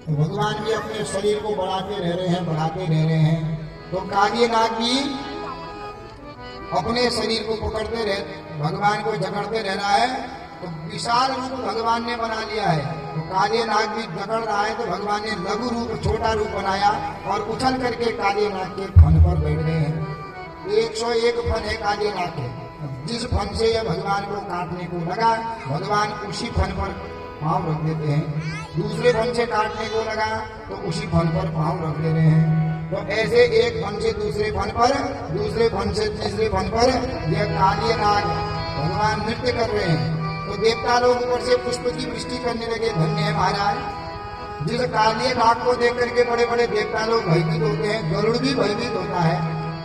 तो भगवान भी अपने शरीर को बढ़ाते रह रहे हैं, बढ़ाते रह रहे हैं। तो काली नाग भी अपने शरीर को पकड़ते रह, भगवान को जकड़ते रह रहा है। तो विशाल रूप भगवान ने बना लिया है। तो काली नाग भी जकड़ रहा है, तो भगवान ने लघु रूप, छोटा रूप बनाया और उछल करके काली नाग के फन पर बैठ गए हैं। 101 फन है काली नाग के। जिस फन से यह भगवान को काटने को लगा, भगवान उसी फन पर पांव रख देते हैं। दूसरे फन से काटने को लगा तो उसी फन पर पांव रख दे रहे हैं। तो ऐसे एक फन से दूसरे फन पर, दूसरे फन से तीसरे फन पर यह काली नाग भगवान नृत्य कर रहे हैं। तो देवता लोग ऊपर से पुष्प की वृष्टि करने लगे। धन्य है महाराज। जिस काली नाग को देख करके बड़े बड़े देवता लोग भयभीत होते हैं, गरुड़ भी भयभीत होता है।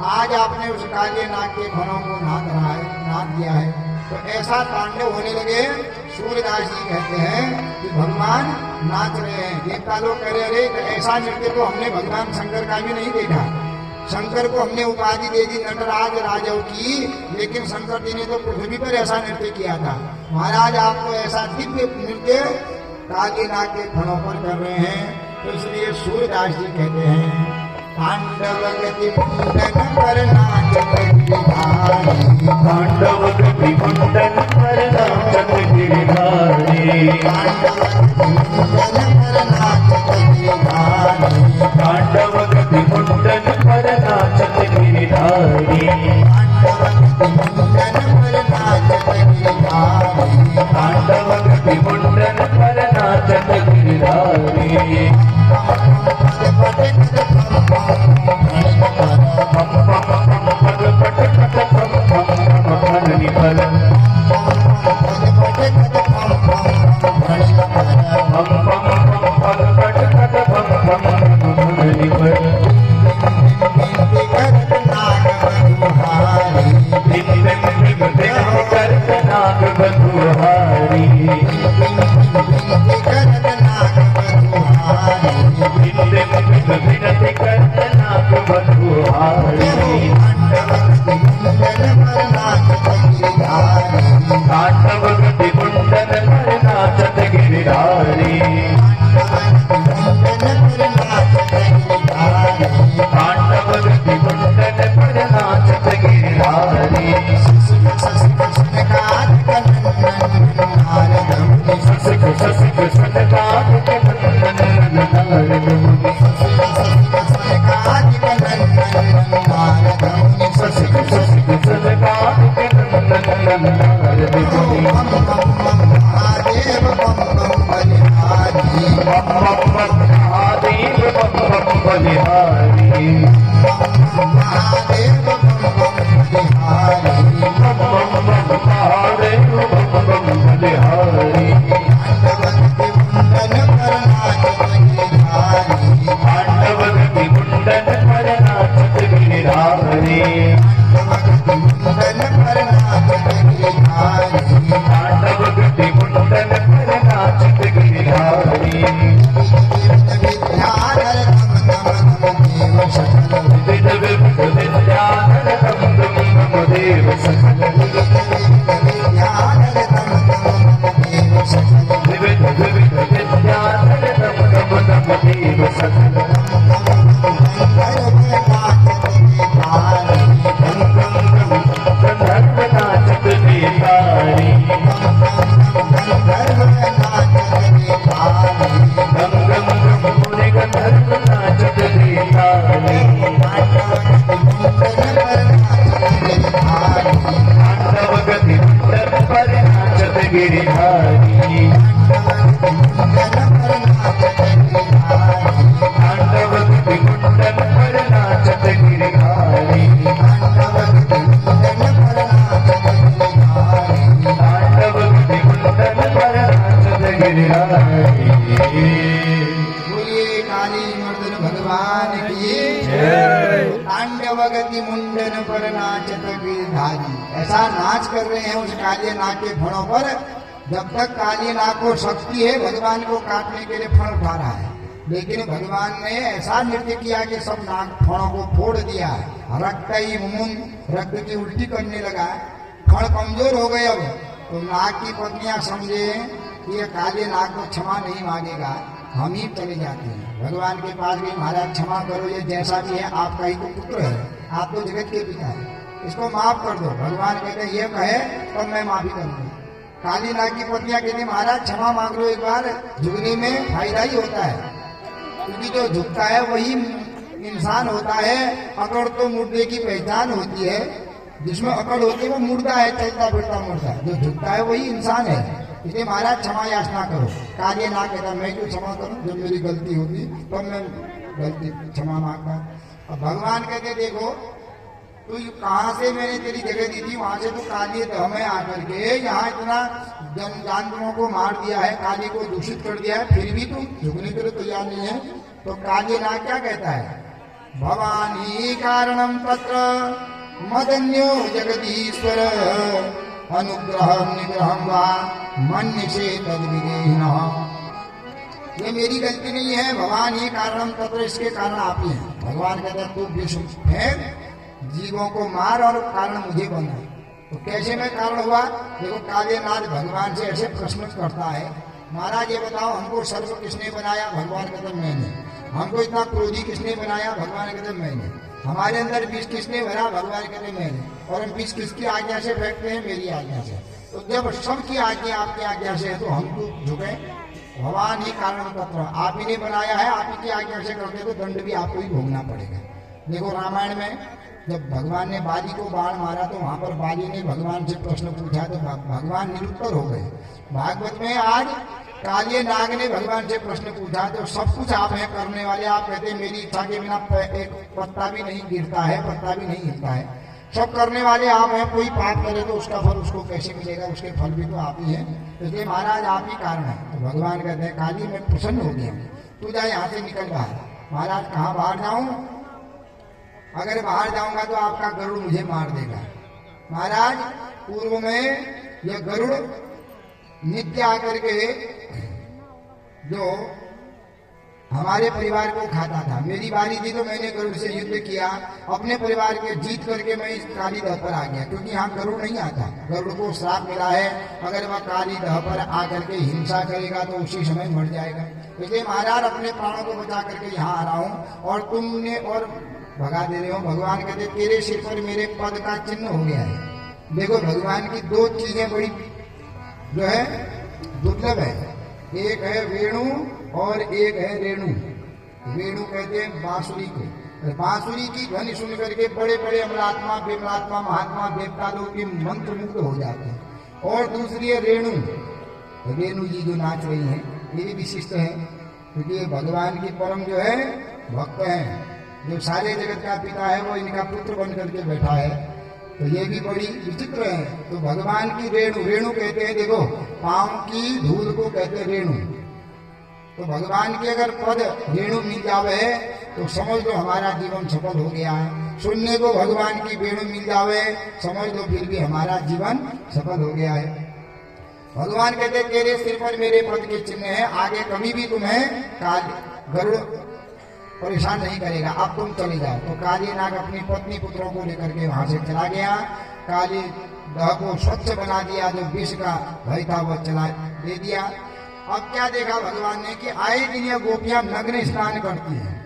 आज आपने उस काली नाग के फनों को नाच रहा है, नाच दिया है। तो ऐसा तांडव होने लगे। सूर्यदास जी कहते हैं कि भगवान नाच रहे हैं। देवता लोग कह रहे, अरे ऐसा नृत्य तो हमने भगवान शंकर का भी नहीं देखा। शंकर को हमने उपाधि दे दी नटराज राजव की, लेकिन शंकर जी ने तो पृथ्वी पर ऐसा नृत्य किया था। महाराज आप तो ऐसा दिव्य नृत्य काली नाग के फनों पर कर रहे हैं। तो इसलिए सूर्यदास जी कहते हैं, तांडव गति मुंडन पर नाचत गिरिधारी, तांडव गति मुंडन पर नाचत गिरिधारी, तांडव गति मुंडन पर नाचत गिरिधारी, तांडव गति मुंडन पर नाचत गिरिधारी, तांडव गति मुंडन पर नाचत गिरिधारी, तांडव गति मुंडन पर नाचत गिरिधारी। तांडवगति मुंडन पर नाचत गिरधारी। ऐसा नाच कर रहे हैं उस काली नाग के फणों पर। जब तक काली नाग को शक्ति है भगवान को काटने के लिए फण उठा रहा है, लेकिन भगवान ने ऐसा नृत्य किया कि सब नाग फणों को फोड़ दिया। रक्त ही मुंह रक्त की उल्टी करने लगा, फण कमजोर हो गए। अब तो नाग की पत्नियां समझे कि ये काली नाग को क्षमा नहीं मांगेगा, हम ही चले जाते हैं। भगवान के पास भी महाराज क्षमा करो, ये जैसा भी है आपका ही तो पुत्र है, आप तो जगत के पिता है, इसको माफ कर दो। भगवान कहते हैं ये कहे तो मैं माफी करूंगा। काली नाग की पत्नियां कहती महाराज क्षमा मांग लो एक बार, झुकने में फायदा ही होता है, क्योंकि जो झुकता है वही इंसान होता है। अकड़ तो मुर्दे की पहचान होती है, जिसमें अकड़ होती है वो मुर्दा है, चलता फिरता मुर्दा। जो झुकता है वही इंसान है। इसलिए महाराज क्षमा याचना करो। काली नाग कहता मैं क्यों क्षमा करूं, जब मेरी गलती होती तो मैं गलती क्षमा मांगता। अब भगवान कहते देखो तू कहाँ से मैंने तेरी जगह दी थी, वहां से तो काली हमें आकर के यहाँ इतना जानवरों को मार दिया है, काली को दूषित कर दिया है, फिर भी तू झुकने के लिए तैयार नहीं है। तो काली नाग क्या कहता है, भवानी कारणम तत्र मदन्यो जगदीश्वर अनुग्रह निग्रह वा मन्य से तद्विदेहिनः। ये मेरी गलती नहीं है, भगवान ही कारणम तत्र, इसके कारण आप ही हैं। भगवान कहते हैं तू विश्व फेंक, जीवों को मार और कारण मुझे बना। तो कैसे मैं कारण हुआ, देखो काले नाग भगवान से ऐसे प्रश्न करता है, महाराज ये बताओ हमको सर्व किसने बनाया, भगवान कहते मैंने। हमको इतना क्रोधी किसने बनाया, भगवान कहते मैंने। हमारे अंदर विष किसने भरा, भगवान कहते मैंने। और हम विष किसकी आज्ञा से फेंकते हैं, मेरी आज्ञा से। तो जब सबकी आज्ञा आपकी आज्ञा से है तो हम तो झुके। भगवान ही कारण तत्व, आप ही ने बनाया है, आप ही की आज्ञा से करते तो दंड भी आपको ही भोगना पड़ेगा। देखो रामायण में जब भगवान ने बाली को बाण मारा तो वहां पर बाली ने भगवान से प्रश्न पूछा तो भगवान निरुत्तर हो गए। भागवत में आज कालिये नाग ने भगवान से प्रश्न पूछा तो सब कुछ आप हैं करने वाले, आप कहते हैं मेरी इच्छा के बिना एक पत्ता भी नहीं गिरता है, पत्ता भी नहीं हिलता है, सब करने वाले आप हैं। कोई पाप करे तो उसका फल उसको कैसे मिलेगा, उसके फल भी तो आप ही हैं, इसलिए महाराज आप ही कारण है। तो भगवान कहते हैं काली मैं प्रसन्न हो गया, तू जा यहाँ से निकल बाहर। महाराज कहाँ बाहर जाऊं, अगर बाहर जाऊंगा तो आपका गरुड़ मुझे मार देगा। महाराज पूर्व में यह गरुड़ नित्य आकर के जो हमारे परिवार को खाता था, मेरी बारी थी तो मैंने गरुड़ से युद्ध किया, अपने परिवार के जीत करके मैं इस काली दह पर आ गया, क्योंकि यहाँ गरुड़ नहीं आता। गरुड़ को श्राप मिला है, अगर वह काली दह पर आकर के हिंसा करेगा तो उसी समय मर जाएगा। इसलिए महाराज अपने प्राणों को बचा करके यहाँ आ रहा हूँ और तुमने और भगा दे रहे हो। भगवान कहते तेरे सिर पर मेरे पद का चिन्ह हो गया है। देखो भगवान की दो चीजें बड़ी जो है दुर्लभ है, एक है वेणु और एक है रेणु। वेणु कहते हैं बांसुरी को, बांसुरी की ध्वनि सुन करके बड़े बड़े अमलात्मा विमलात्मा महात्मा देवता लोग के मंत्र मुग्ध हो जाते हैं। और दूसरी है रेणु, रेणु जी जो नाच रही हैं ये भी विशिष्ट है, क्योंकि ये भगवान की परम जो है भक्त है, जो सारे जगत का पिता है वो इनका पुत्र बन करके बैठा है, तो ये भी बड़ी विचित्र है। तो भगवान की रेणु, रेणु कहते हैं देखो पांव की धूल को कहते हैं रेणु। तो भगवान के अगर पद रेणु मिल जावे तो समझ लो हमारा जीवन सफल हो गया है। सुनने को भगवान की वेणु मिल जावे समझ लो फिर भी हमारा जीवन सफल हो गया है। भगवान कहते तेरे सिर पर मेरे पद के चिन्ह है, आगे कभी भी तुम्हें काल गरुड़ परेशान नहीं करेगा, अब तुम चले जाओ। तो काली नाग अपनी पत्नी पुत्रों को लेकर के वहां से चला गया, काली दह को स्वच्छ बना दिया, जो विष का भय था वह चला दे दिया। अब क्या देखा भगवान ने कि आए दिन यह गोपियां नग्न स्नान करती हैं,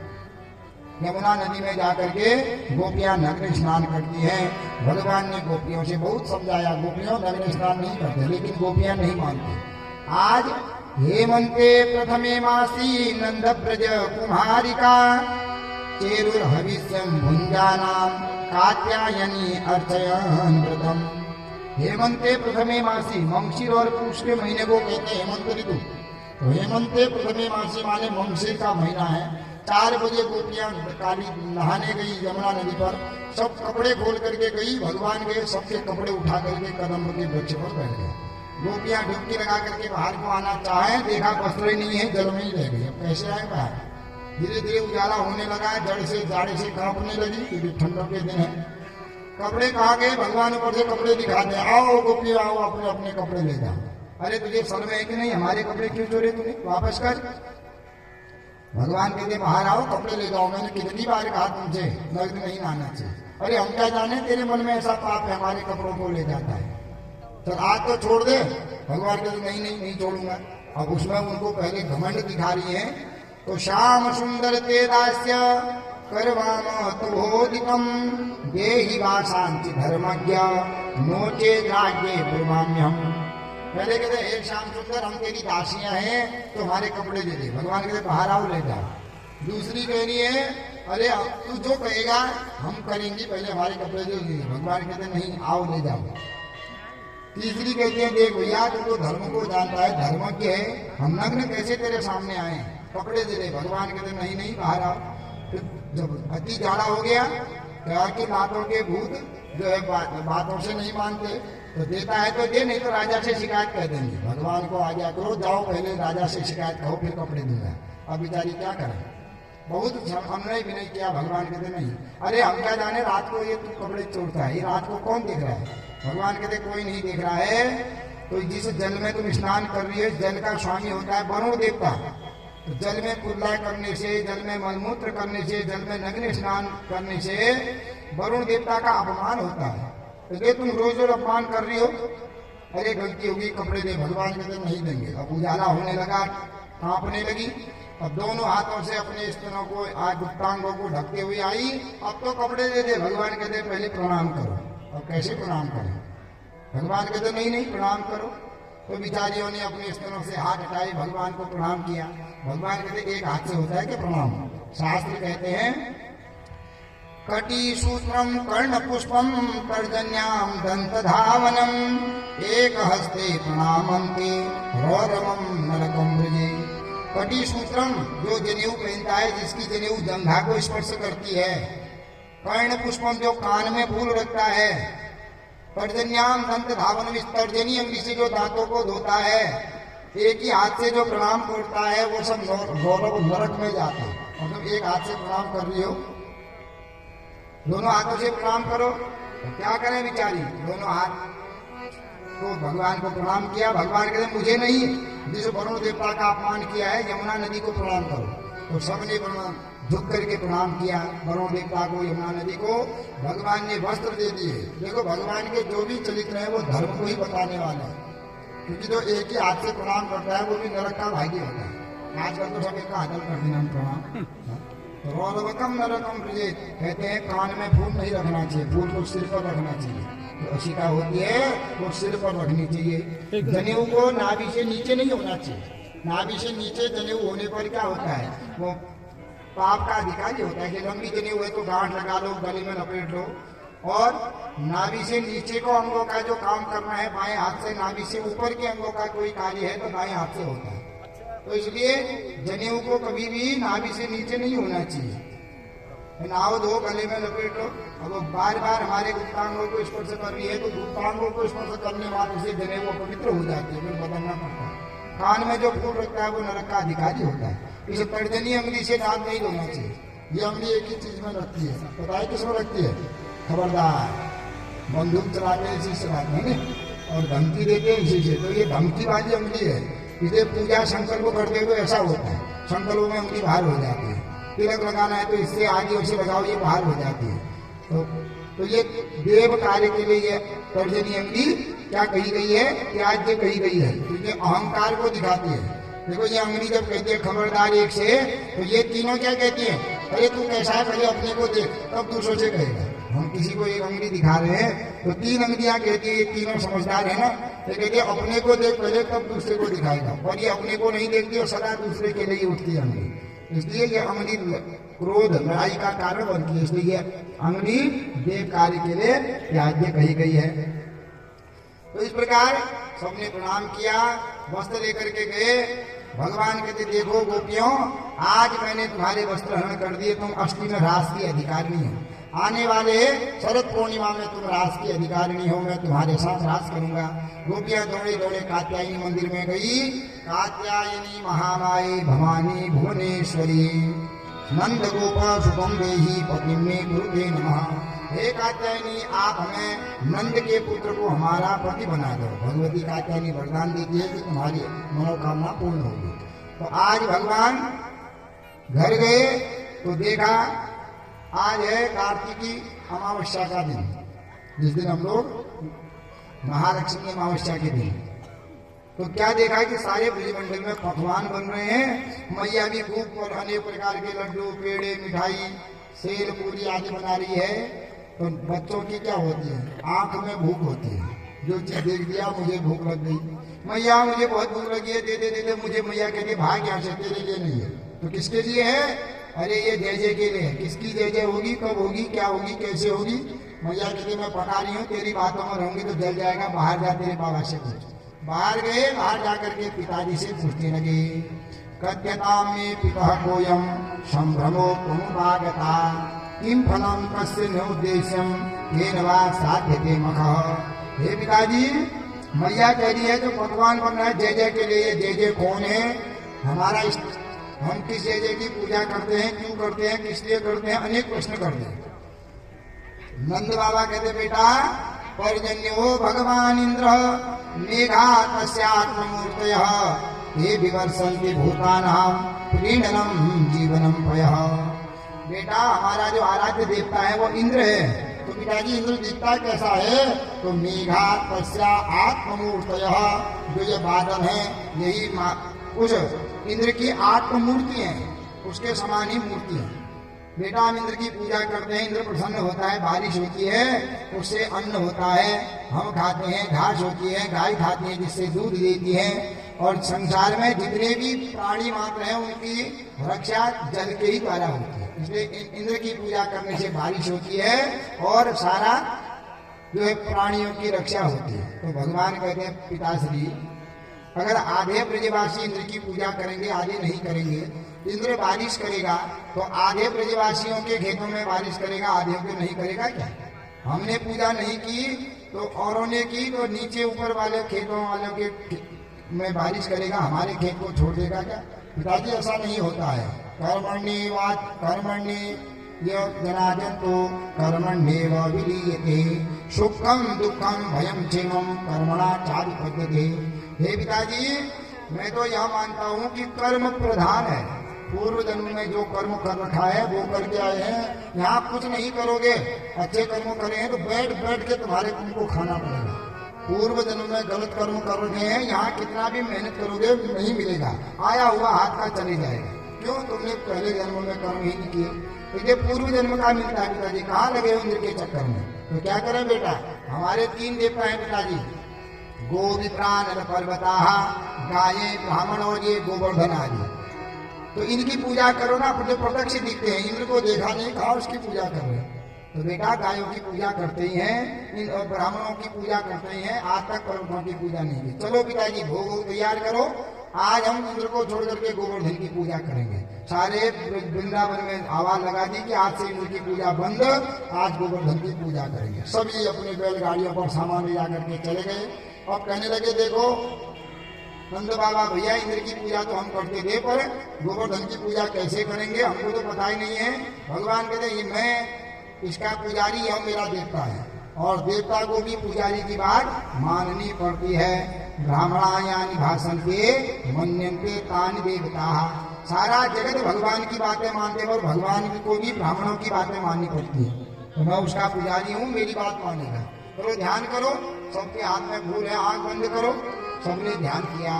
यमुना नदी में जाकर के गोपियां नग्न स्नान करती हैं। भगवान ने गोपियों से बहुत समझाया, गोपियों नग्न स्नान नहीं करते, लेकिन गोपियां नहीं मानती। आज हेमंते प्रथमे मासी नंद ब्रज कुमारिका चेरुर्हविष्यं भुंजानां कात्यायनी अर्चयन् व्रतम। हेमंते प्रथमे मासी, मंगशीर और पुष के महीने को कहते हैं हेमंत ऋतु। तो हेमंते प्रथमे मासी माने मंगशीर का महीना है। 4 बजे गोपियां काली नहाने गई यमुना नदी पर, सब कपड़े खोल करके गई, भगवान गए सबके कपड़े उठा करके कदम के वृक्ष पर बैठ गए। गोपियां डुबकी लगा करके बाहर को आना चाहे, देखा वस्त्र नहीं है, जल में ही रह गई। अब कैसे आए बाहर, धीरे धीरे उजाला होने लगा, जड़ से जाड़े से कांपने लगी, क्योंकि ठंडक के दिन है। कपड़े कहाँ गए, भगवान ऊपर से कपड़े दिखाते, आओ गोपी आओ अपने अपने कपड़े ले जाओ। अरे तुझे शर्म है कि नहीं, हमारे कपड़े क्यों चोरे तूने, वापस कर। भगवान कहते बाहर आओ कपड़े ले जाओ, मैंने कितनी बार कहा तुमसे नग्न नहीं नहाना चाहिए। अरे हम क्या जाने तेरे मन में ऐसा पाप है हमारे कपड़ों को ले जाता है, तो आज तो छोड़ दे। भगवान कहते नहीं नहीं नहीं छोड़ूंगा। अब उसमें उनको पहले घमंड दिखा रही है। तो श्याम सुंदर ते दास्य करवाम तुभोदिकम देहि वासांति धर्मज्ञ नोचे राज्ञे ब्रह्माम्यहम। पहले कहते हे श्याम सुंदर हम तेरी दासियां हैं तो हमारे कपड़े दे दे। भगवान कहते बाहर आओ ले जाओ। दूसरी कह रही है अरे तू जो कहेगा हम करेंगे, पहले हमारे कपड़े दे दे। भगवान कहते नहीं आओ ले जाओ। तीसरी कहती है देख भैया तू तो धर्म को जानता है, धर्मज्ञ है, हम नग्न कैसे तेरे सामने आए, कपड़े दे दे। भगवान कहते नहीं नहीं बाहर आओ। फिर जब अति जाड़ा हो गया कहा कि बातों के भूत जो है बातों से नहीं मानते, तो देता है तो दे, नहीं तो राजा से शिकायत कर देंगे। भगवान को आज्ञा करो जाओ पहले राजा से शिकायत करो फिर कपड़े दूंगा। अब बेचारी क्या करे, बहुत हमने भी नहीं किया। भगवान कहते नहीं, अरे हम क्या जाने रात को ये तू कपड़े चोरता है, ये रात को कौन देख रहा है। भगवान कहते कोई नहीं देख रहा है। तो जिस जल में तुम स्नान कर रही है जल का स्वामी होता है वरुण देवता। तो जल में कुल्ला करने से, जल में मलमूत्र करने से, जल में नग्न स्नान करने से वरुण देवता का अपमान होता है। तो ये तुम रोज रोज अपमान कर रही हो, अरे गलती होगी कपड़े दे। भगवान कहते नहीं देंगे। अब उजाला होने लगा, कांपने लगी। अब दोनों हाथों से अपने स्तनों को आज गुप्तांगों को ढकते हुए आई। अब तो कपड़े दे दे। भगवान कहते पहले प्रणाम करो। और कैसे प्रणाम करें। भगवान कहते नहीं नहीं प्रणाम करो। तो बिचारियों ने अपने स्तनों से हाथ हटाए, भगवान को प्रणाम किया। भगवान कहते एक हाथ से होता है कि प्रणाम। शास्त्र कहते हैं कटी सूत्रम कर्ण पुष्पम पर्जन्याम दंत धावनम एक हस्ते प्रणामंते रौरवम नरकम ब्रजे। कटी सूत्रम जो जनेऊ पहनता है, जिसकी जनेऊ जंघा को स्पर्श करती है। कर्ण पुष्पम जो कान में फूल रखता है। पर्जन्याम दंत धावन तर्जनी अंगली से जो दांतों को धोता है। एक ही हाथ से जो प्रणाम करता है वो सब गौरव नरक में जाता है। मतलब एक हाथ से प्रणाम कर रही हो, दोनों हाथों से प्रणाम करो। तो क्या करें बेचारी, दोनों हाथ। तो भगवान को प्रणाम किया। भगवान कहते मुझे नहीं, जिस वरुण देवता का अपमान किया है यमुना नदी को प्रणाम करो। तो सबने प्रणाम झुक करके प्रणाम किया वरुण देवता को, यमुना नदी को। भगवान ने वस्त्र दे दिए। देखो भगवान के जो भी चरित्र है वो धर्म को ही बताने वाले हैं। क्योंकि जो एक ही हाथ से प्रणाम करता है वो भी नरक का भागी होता है। आजकल तो सब एक हाथ कर देना प्रणाम। रौरवकम नरकम ब्रजे। कहते हैं कान में फूल नहीं रखना चाहिए, फूल को सिर पर रखना चाहिए। तो अशिका होती है वो सिर पर रखनी चाहिए। जनेऊ को नाभि से नीचे नहीं होना चाहिए। नाभि से नीचे जनेऊ होने पर क्या होता है, वो पाप का अधिकारी होता है। कि लंबी जनेऊ है तो गांठ लगा लो, गले में लपेट लो। और नाभि से नीचे को अंगों का जो काम करना है बाएं हाथ से, नाभि से ऊपर के अंगों का कोई कार्य है तो दाएं हाथ से होता है। तो इसलिए जनेऊ को कभी भी नाभि से नीचे नहीं होना चाहिए। नाव दो, गले में लपेट लो। अब बार बार हमारे गुप्तांगों को स्पर्श कर रही है तो गुप्तांगों को स्पर्श करने वाले से जनेऊ अपवित्र हो जाती है, फिर बदलना पड़ता है। कान में जो फूल रखता है वो नरक का अधिकारी होता है। इसे तर्जनी अंगली से दांत नहीं धोना चाहिए। ये अंगली एक ही चीज में रखती है, पता है किसमें रखती है, खबरदार बंदूक चलाते हैं इसी से चलाते हैं और धमकी देते हैं इसी से। तो ये धमकी वाली अंगली है। इसे पूजा संकल्प करते हुए ऐसा होता है, संकल्पों में अंगली बाहर हो जाती है। तिलक लगाना है तो इससे आगे उसे लगाओ, ये बाहर हो जाती है। तो ये देव कार्य के लिए ये तर्जनी अंगली क्या कही गई है, त्याज्य कही गई है। क्योंकि अहंकार को दिखाती है। देखो ये अंगली जब कहती है खबरदार एक से, तो ये तीनों क्या कहती है, अरे तू कैसा है पहले अपने को देख तब दूसरों से कहेगा। हम किसी को एक अंगली दिखा रहे हैं तो तीन अंगलियां कहती है, ये तीनों समझदार है ना। ये कहती है अपने को देख पहले तब दूसरे को दिखाएगा। और ये अपने को नहीं देखती और सदा दूसरे के लिए ही उठती है अंगली। इसलिए ये अंगली क्रोध लड़ाई का कारण बनती है। इसलिए अंगली देव कार्य के लिए त्याज्य कही गई है। तो इस प्रकार सबने प्रणाम किया, वस्त्र लेकर के गए। भगवान कहते देखो गोपियों, आज मैंने तुम्हारे वस्त्र हरण कर दिए, तुम अष्टमी में रास की अधिकारिणी हो। आने वाले शरद पूर्णिमा में तुम रास की अधिकारिणी हो, मैं तुम्हारे साथ रास करूंगा। गोपियां दौड़े दौड़े कात्यायनी मंदिर में गई। कात्यायनी महामाई भवानी भुवनेश्वरी नंद गोपा सुखम देही पति में गुरुदे नमः। हे कात्यायनी आप हमें नंद के पुत्र को हमारा पति बना दो। भगवती कात्यायनी वरदान देती है कि तुम्हारी मनोकामना पूर्ण होगी। तो आज भगवान घर गए तो देखा आज है कार्तिकी अमावस्या का दिन, जिस दिन हम लोग महालक्ष्मी अमावस्या के दिन। तो क्या देखा कि सारे ब्रजमंडल में पकवान बन रहे हैं। मैया भी खूब और अनेक प्रकार के लड्डू, पेड़े, मिठाई, सेल, पूरी आदि बना रही है। तो बच्चों की क्या होती है, आंख में भूख होती है। जो चीज देख दिया, मुझे भूख लग गई, मैया मुझे बहुत भूख लगी है, दे दे दे दे मुझे। मैया कहती भाग यहाँ से, तेरे लिए नहीं है। तो किसके लिए है? अरे ये जय जय के लिए है। किसकी जय जय होगी, कब होगी, क्या होगी, कैसे होगी? मैया कहती मैं पका रही हूँ, तेरी बातों में रहूंगी तो जल जाएगा, बाहर जा तेरे बाबा से पूछ। बाहर गए, बाहर जाकर के पिताजी से पूछने लगे। कथ्यता में पिता कोयम संभ्रमो पुमुपागता किम फलम कस्य नोद्देश्यम येन वा साध्यते मखः। हे पिताजी, मैया कह रही है जो पकवान बन रहा है जय जय के लिए, जय जय कौन है? हमारा हम किस जय जय की पूजा करते हैं, क्यों करते हैं, किस लिए करते हैं, अनेक प्रश्न करते हैं। नंद बाबा कहते बेटा, पर्जन्यो भगवान इंद्र मेघा तस्यात्ममूर्तयः ये विवर्षन्ति भूतानां प्रीणनम जीवनम पयः। बेटा, हमारा जो आराध्य देवता है वो इंद्र है। तो पिताजी इंद्र दिखता कैसा है? तो मेघा तस्या आत्ममूर्तयः, जो ये बादल है यही उस इंद्र की आत्ममूर्ति है, उसके समान ही मूर्ति है। बेटा, हम इंद्र की पूजा करते हैं, इंद्र प्रसन्न होता है, बारिश होती है, उससे अन्न होता है, हम खाते हैं, घास होती है, गाय खाती है जिससे दूध देती है, और संसार में जितने भी प्राणी मात्र हैं उनकी रक्षा जल के ही द्वारा होती है। इसलिए इंद्र की पूजा करने से बारिश होती है और सारा जो है प्राणियों की रक्षा होती है। तो भगवान कहते हैं पिताश्री, अगर आधे ब्रजवासी इंद्र की पूजा करेंगे, आधे नहीं करेंगे, इंद्र बारिश करेगा तो आधे ब्रजवासियों के खेतों में बारिश करेगा, आधे को नहीं करेगा क्या? हमने पूजा नहीं की तो औरों ने की, तो नीचे ऊपर वाले खेतों वालों के में बारिश करेगा, हमारे खेत को छोड़ देगा क्या? पिताजी, ऐसा नहीं होता है। कर्मण्य जनाजंतो कर्मण्येव विलीयते सुखम दुखम भयम क्षेमम कर्मणा चारुपद्यते। हे पिताजी, मैं तो यह मानता हूँ कि कर्म प्रधान है। पूर्व जन्म में जो कर्म कर रखा है वो करके आए हैं, यहाँ कुछ नहीं करोगे, अच्छे कर्म करे हैं तो बैठ बैठ के तुम्हारे तुमको खाना पड़ेगा। पूर्व जन्म में गलत कर्म कर रखे हैं, यहाँ कितना भी मेहनत करोगे नहीं मिलेगा, आया हुआ हाथ का चले जाएगा। क्यों? तुमने पहले जन्म में कर्म ही नहीं किए। तो ये पूर्व जन्म का मिलता है। पिताजी कहाँ लगे इंद्र के चक्कर में? तो क्या करें बेटा, हमारे 3 देवता है पिताजी, गो विप्रान पर्वता, गाये ब्राह्मण और ये गोवर्धन आदि। तो इनकी पूजा करो ना, जो प्रत्यक्ष दिखते हैं, इंद्र को देखा नहीं, कहा उसकी पूजा कर रहे। तो बेटा, गायों की पूजा करते ही हैं, इन ब्राह्मणों की पूजा करते ही हैं, आज तक पर्वतों की पूजा नहीं की। चलो पिताजी, भोग तैयार करो, आज हम इंद्र को छोड़ करके गोवर्धन की पूजा करेंगे। सारे वृंदावन में आवाज लगा दी कि आज से इंद्र की पूजा बंद, आज गोवर्धन की पूजा करेंगे। सभी अपनी बैलगाड़ियों पर सामान ले जाकर के चले गए और कहने लगे, देखो नंद बाबा भैया, इंद्र की पूजा तो हम करते थे, पर गोवर्धन की पूजा कैसे करेंगे हमको तो पता ही नहीं है। भगवान कहते ये मैं इसका पुजारी, यह मेरा देवता है, और देवता को भी पुजारी की बात माननी पड़ती है। ब्राह्मणा यानी भाषण के मन्यन्ते तानि देवता। सारा जगत भगवान की बातें मानते हैं और भगवान को भी ब्राह्मणों की बातें माननी पड़ती है। तो मैं उसका पुजारी हूँ, मेरी बात मानेगा। करो, ध्यान करो, सबके हाथ में फूल है, आंख बंद करो। सबने ध्यान किया।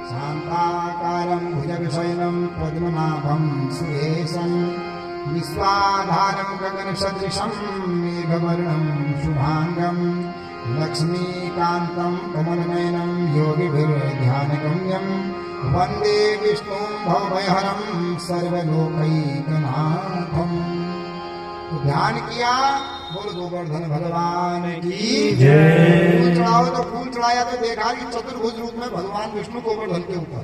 शांताकारं भुजगशयनं पद्मनाभं सुरेशं विश्वाधारं गगनसदृशं मेघवर्णं शुभांगं लक्ष्मीकान्तं कमलनयनं योगिभिर्ध्यानगम्यं वन्दे विष्णुं भवभयहरं सर्वलोकैकनाथं। तो ध्यान किया, बोल गोवर्धन भगवान की जय। फूल चढ़ाओ तो फूल चढ़ाया तो देखा कि चतुर्भुज रूप में भगवान विष्णु गोवर्धन के ऊपर।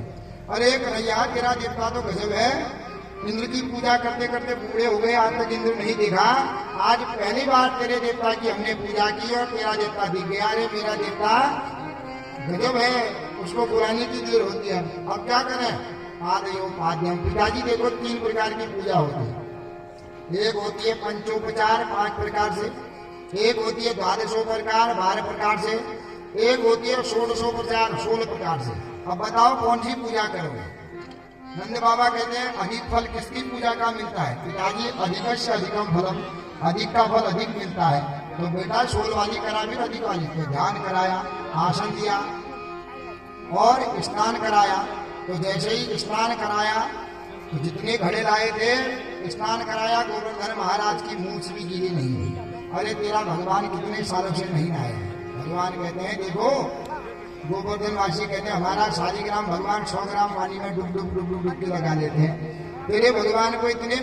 अरे कन्हैया, तेरा देवता तो गजब है, इंद्र की पूजा करते करते बूढ़े हो गए, आज तक इंद्र नहीं देखा, आज पहली बार तेरे देवता की हमने पूजा की और तेरा देवता दिख गया। अरे मेरा देवता गजब है, उसको बुलाने की देर होती है, अब क्या करें? आदयोपाद्यम। पिताजी देखो, 3 प्रकार की पूजा होती है। एक होती है पंचोपचार 5 प्रकार से, एक होती है द्वादशोपचार 12 प्रकार से, एक होती है षोडशोपचार 16 प्रकार से। अब बताओ कौन सी पूजा करोगे? नंद बाबा कहते हैं अधिक फल किसकी पूजा का मिलता है? पिताजी, अधिकस्य अधिकम फलम, अधिक का फल अधिक मिलता है। तो बेटा 16 वाली करा, फिर अधिक वाली। तो ध्यान कराया, आसन दिया और स्नान कराया। तो जैसे ही स्नान कराया तो जितने घड़े लाए थे स्नान कराया, गोवर्धन महाराज की मूंछ भी गीली नहीं हुई। अरे तेरा भगवान कितने सालों से नहीं आया है। भगवान कहते हैं देखो, गोवर्धन वासी कहते हैं हमारा 100 ग्राम भगवान 100 ग्राम पानी में डुब डुब डुब डुब डुब के लगा लेते हैं। तेरे भगवान को इतने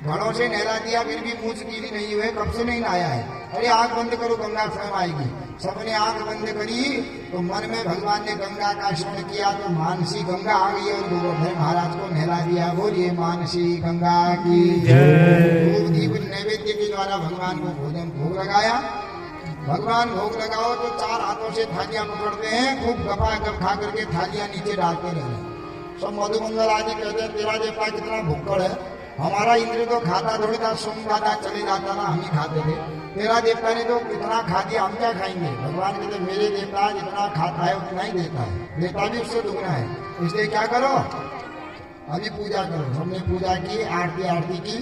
घड़ों से नहला दिया फिर भी मूंछ गीली नहीं हुए, कब से नहीं नहाया है। अरे आंख बंद करो, गंगा स्वयं आएगी। सबने आंख बंद करी तो मन में भगवान ने गंगा का स्मरण किया तो मानसी गंगा आ गई और गोवर्धन महाराज को नहला दिया। बोलिए मानसी गंगा की धूप दीप नैवेद्य के द्वारा भगवान को भोजन भोग लगाया। भगवान भोग लगाओ तो 4 हाथों से थालियां पकड़ते हैं, खूब गपा गप खा करके थालियां नीचे डालते रहे। सब मधुमंगल आदि कहते हैं तेरा देवता कितना भुक्कड़ है, हमारा इंद्र तो खाता थोड़ी था, सोमवार चले जाता ना, हम ही खाते थे। तेरा देवता ने तो कितना खा दिया, हम क्या खाएंगे। भगवान कहते मेरे देवता जितना खाता है उतना ही देता है, देता भी उससे दुगना है। इसलिए क्या करो, अभी पूजा करो। हमने पूजा की, आरती की,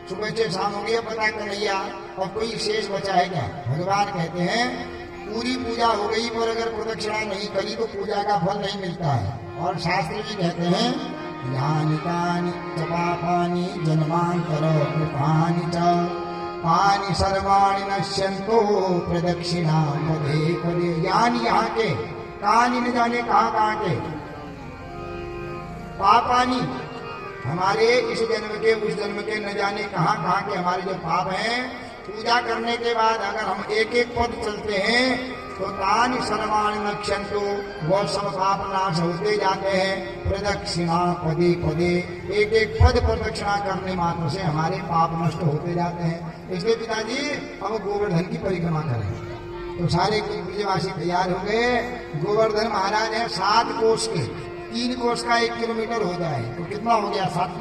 सुबह से शाम हो गया, पता कन्हैया और कोई शेष बचा है क्या। भगवान कहते हैं पूरी पूजा हो गई पर अगर प्रदक्षिणा नहीं करी तो पूजा का फल नहीं मिलता है। और शास्त्र जी कहते हैं यानि कानि च पापानि जन्मांतर कृतानि च पानि सर्वाणि नश्यन्तो प्रदक्षिणा पदे पदे। यानि यहाँ के, कानि न जाने कहाँ के, पापानि हमारे इस जन्म के उस जन्म के न जाने कहाँ के हमारे जो पाप हैं, पूजा करने के बाद अगर हम एक एक पद चलते हैं तो तानि सर्वाणि नश्यन्तो, वो सब पाप नाश होते जाते हैं। प्रदक्षिणा पदे पदे, एक एक पद प्रदक्षिणा करने मात्र से हमारे पाप नष्ट होते जाते हैं। इसलिए पिताजी अब गोवर्धन की परिक्रमा करें। तो सारे ब्रजवासी तैयार हो गए। गोवर्धन महाराज है 7 कोस के, 3 कोस का 1 किलोमीटर हो जाए तो कितना हो गया, 7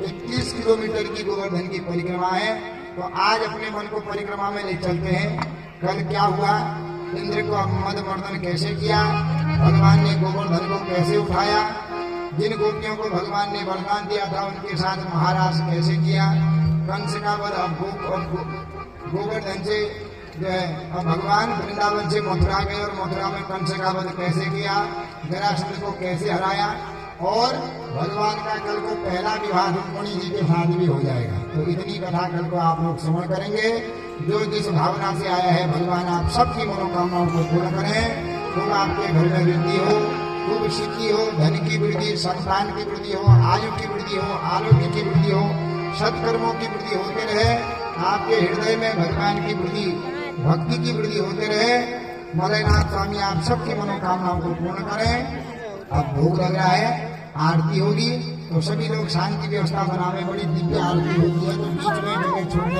31 किलोमीटर की गोवर्धन की परिक्रमा है। तो आज अपने मन को परिक्रमा में ले चलते हैं। कल क्या हुआ, इंद्र को मद मर्दन कैसे किया, भगवान ने गोवर्धन को कैसे उठाया, जिन गोपियों को भगवान ने वरदान दिया था उनके साथ महाराज कैसे किया, कंस का वध गोवर्धन से जो है, अब भगवान वृंदावन से मथुरा गए और मथुरा में कंस का वध कैसे किया, जरासंध को कैसे हराया। और भगवान का कल को पहला विवाह रुक्मिणी जी के साथ भी हो जाएगा। तो इतनी कथा कल को आप लोग श्रवण करेंगे। जो जिस भावना से आया है भगवान आप सबकी मनोकामनाओं को पूर्ण करें। खूब आपके घर में वृद्धि हो, खूब सिद्धि हो, धन की वृद्धि, संतान की वृद्धि हो, आयु की वृद्धि हो, आरोग्य की वृद्धि हो, सत्कर्मों की वृद्धि होते रहे। आपके हृदय में भगवान की वृद्धि, भक्ति की वृद्धि होते रहे। मलयनाथ स्वामी आप सबकी मनोकामनाओं को पूर्ण करें। अब भोग लग रहा है, आरती होगी तो सभी लोग शांति व्यवस्था बनावे। बड़ी दिव्य आरती होती है तो